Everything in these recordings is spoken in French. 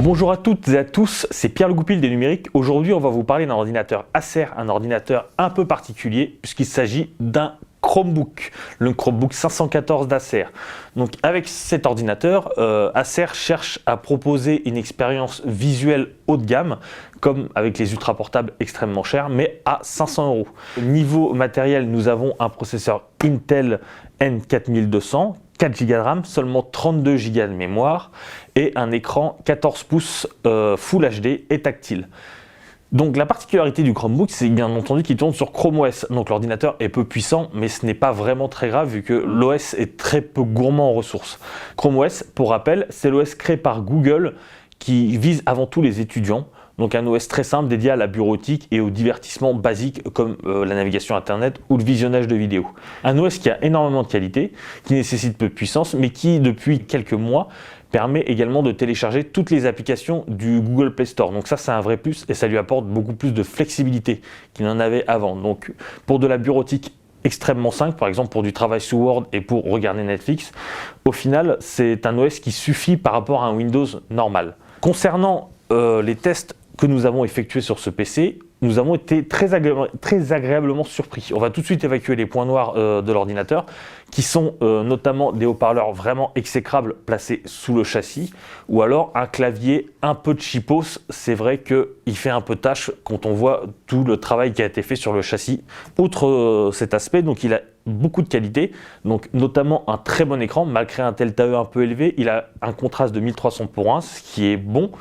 Bonjour à toutes et à tous, c'est Pierre Le Goupil des numériques. Aujourd'hui, on va vous parler d'un ordinateur Acer, un ordinateur un peu particulier puisqu'il s'agit d'un Chromebook, le Chromebook 514 d'Acer. Donc avec cet ordinateur, Acer cherche à proposer une expérience visuelle haut de gamme, comme avec les ultra portables extrêmement chers, mais à 500 €. Niveau matériel, nous avons un processeur Intel N4200, 4 Go de RAM, seulement 32 Go de mémoire et un écran 14 pouces Full HD et tactile. Donc la particularité du Chromebook, c'est bien entendu qu'il tourne sur Chrome OS. Donc l'ordinateur est peu puissant, mais ce n'est pas vraiment très grave vu que l'OS est très peu gourmand en ressources. Chrome OS, pour rappel, c'est l'OS créé par Google qui vise avant tout les étudiants. Donc un OS très simple dédié à la bureautique et au divertissement basique comme la navigation internet ou le visionnage de vidéos. Un OS qui a énormément de qualité, qui nécessite peu de puissance, mais qui depuis quelques mois permet également de télécharger toutes les applications du Google Play Store. Donc ça c'est un vrai plus et ça lui apporte beaucoup plus de flexibilité qu'il n'en avait avant. Donc pour de la bureautique extrêmement simple, par exemple pour du travail sous Word et pour regarder Netflix, au final c'est un OS qui suffit par rapport à un Windows normal. Concernant les tests que nous avons effectués sur ce PC, nous avons été très agréablement surpris. On va tout de suite évacuer les points noirs de l'ordinateur, qui sont notamment des haut-parleurs vraiment exécrables placés sous le châssis, ou alors un clavier un peu cheapos. C'est vrai qu'il fait un peu tâche quand on voit tout le travail qui a été fait sur le châssis. Outre cet aspect, donc il a beaucoup de qualité, donc notamment un très bon écran, malgré un delta E un peu élevé, il a un contraste de 1300:1, ce qui est bon.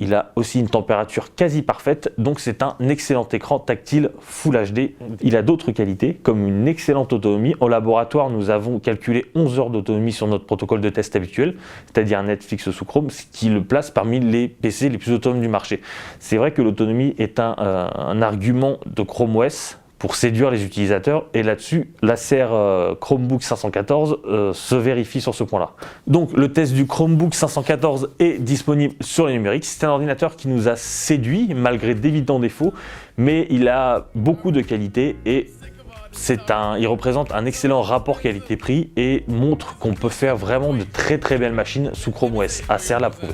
Il a aussi une température quasi parfaite, donc c'est un excellent écran tactile Full HD. Il a d'autres qualités, comme une excellente autonomie. Au laboratoire, nous avons calculé 11 heures d'autonomie sur notre protocole de test habituel, c'est-à-dire Netflix sous Chrome, ce qui le place parmi les PC les plus autonomes du marché. C'est vrai que l'autonomie est un argument de Chrome OS pour séduire les utilisateurs, et là-dessus, l'Acer Chromebook 514 se vérifie sur ce point-là. Donc le test du Chromebook 514 est disponible sur les numériques. C'est un ordinateur qui nous a séduit malgré d'évidents défauts, mais il a beaucoup de qualité et il représente un excellent rapport qualité-prix et montre qu'on peut faire vraiment de très très belles machines sous Chrome OS. Acer l'a prouvé.